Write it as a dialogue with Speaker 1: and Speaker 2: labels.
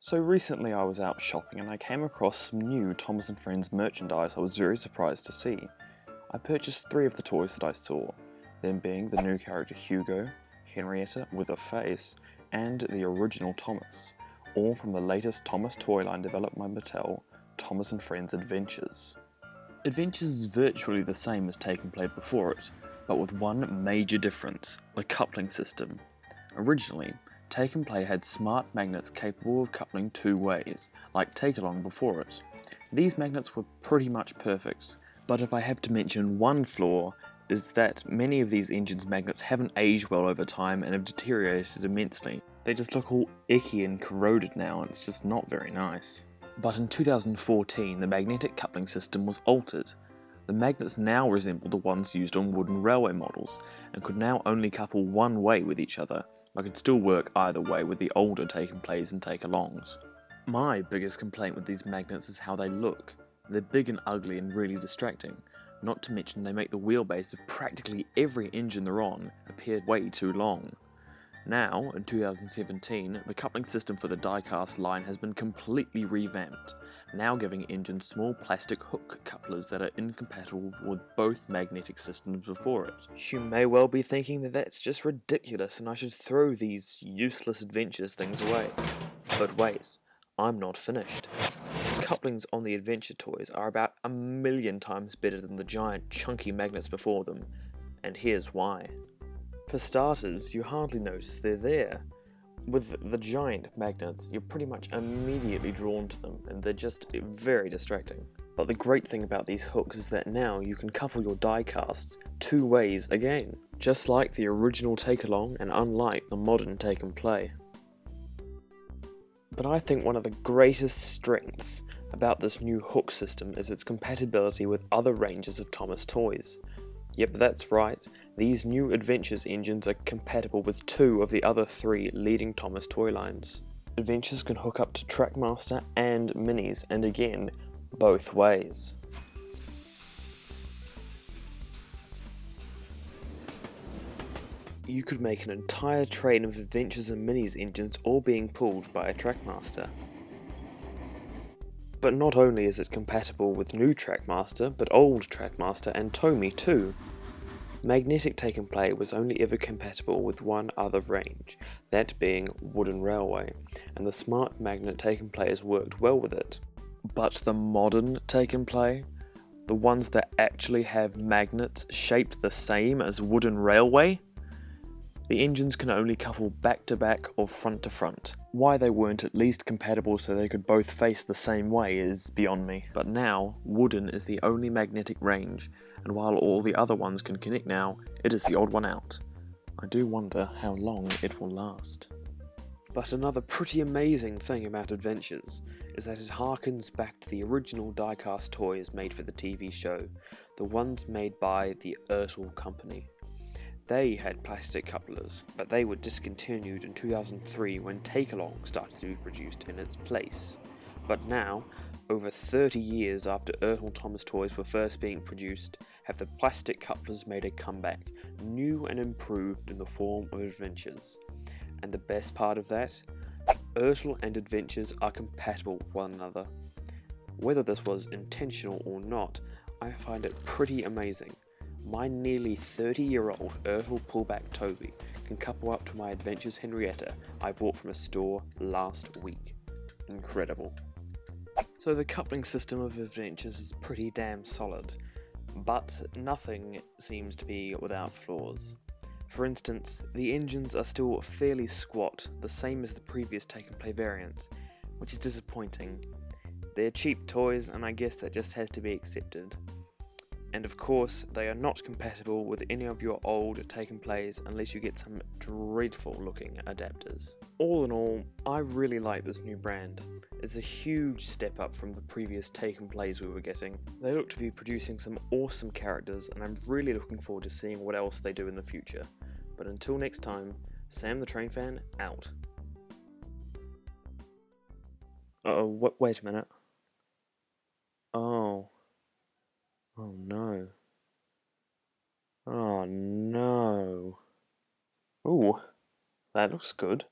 Speaker 1: So recently I was out shopping and I came across some new Thomas & Friends merchandise I was very surprised to see. I purchased 3 of the toys that I saw, them being the new character Hugo, Henrietta with a face, and the original Thomas, all from the latest Thomas toy line developed by Mattel, Thomas & Friends Adventures. Adventures is virtually the same as Take and Play before it, but with one major difference, the coupling system. Originally, Take and Play had smart magnets capable of coupling 2 ways, like Take Along before it. These magnets were pretty much perfect, but if I have to mention one flaw, is that many of these engines' magnets haven't aged well over time and have deteriorated immensely. They just look all icky and corroded now, and it's just not very nice. But in 2014, the magnetic coupling system was altered. The magnets now resemble the ones used on wooden railway models, and could now only couple one way with each other, but could still work either way with the older Take and Plays and Take Alongs. My biggest complaint with these magnets is how they look. They're big and ugly and really distracting, not to mention they make the wheelbase of practically every engine they're on appear way too long. Now, in 2017, the coupling system for the die-cast line has been completely revamped, now giving engines small plastic hook couplers that are incompatible with both magnetic systems before it. You may well be thinking that that's just ridiculous and I should throw these useless adventures things away. But wait, I'm not finished. Couplings on the adventure toys are about 1,000,000 times better than the giant chunky magnets before them, and here's why. For starters, you hardly notice they're there. With the giant magnets, you're pretty much immediately drawn to them, and they're just very distracting. But the great thing about these hooks is that now you can couple your die casts 2 ways again, just like the original Take Along and unlike the modern Take and Play. But I think one of the greatest strengths about this new hook system is its compatibility with other ranges of Thomas toys. Yep, that's right, these new Adventures engines are compatible with 2 of the other 3 leading Thomas toy lines. Adventures can hook up to Trackmaster and Minis, and again, both ways. You could make an entire train of Adventures and Minis engines all being pulled by a Trackmaster. But not only is it compatible with new Trackmaster, but old Trackmaster and Tomy too. Magnetic Take and Play was only ever compatible with one other range, that being wooden railway, and the smart magnet Take and Players worked well with it. But the modern Take and Play, the ones that actually have magnets shaped the same as wooden railway, the engines can only couple back to back or front to front. Why they weren't at least compatible so they could both face the same way is beyond me. But now, wooden is the only magnetic range, and while all the other ones can connect now, it is the odd one out. I do wonder how long it will last. But another pretty amazing thing about Adventures is that it harkens back to the original die-cast toys made for the TV show, the ones made by the Ertl company. They had plastic couplers, but they were discontinued in 2003 when Take Along started to be produced in its place. But now, over 30 years after Ertl Thomas toys were first being produced, have the plastic couplers made a comeback, new and improved in the form of Adventures. And the best part of that? Ertl and Adventures are compatible with one another. Whether this was intentional or not, I find it pretty amazing. My nearly 30-year-old Ertl pullback Toby can couple up to my Adventures Henrietta I bought from a store last week. Incredible. So the coupling system of Adventures is pretty damn solid, but nothing seems to be without flaws. For instance, the engines are still fairly squat, the same as the previous Take and Play variants, which is disappointing. They're cheap toys and I guess that just has to be accepted. And of course, they are not compatible with any of your old Take and Plays unless you get some dreadful looking adapters. All in all, I really like this new brand. It's a huge step up from the previous Take and Plays we were getting. They look to be producing some awesome characters and I'm really looking forward to seeing what else they do in the future. But until next time, Sam the Train Fan out. Wait a minute. Oh. Oh no. Oh no. Ooh, that looks good.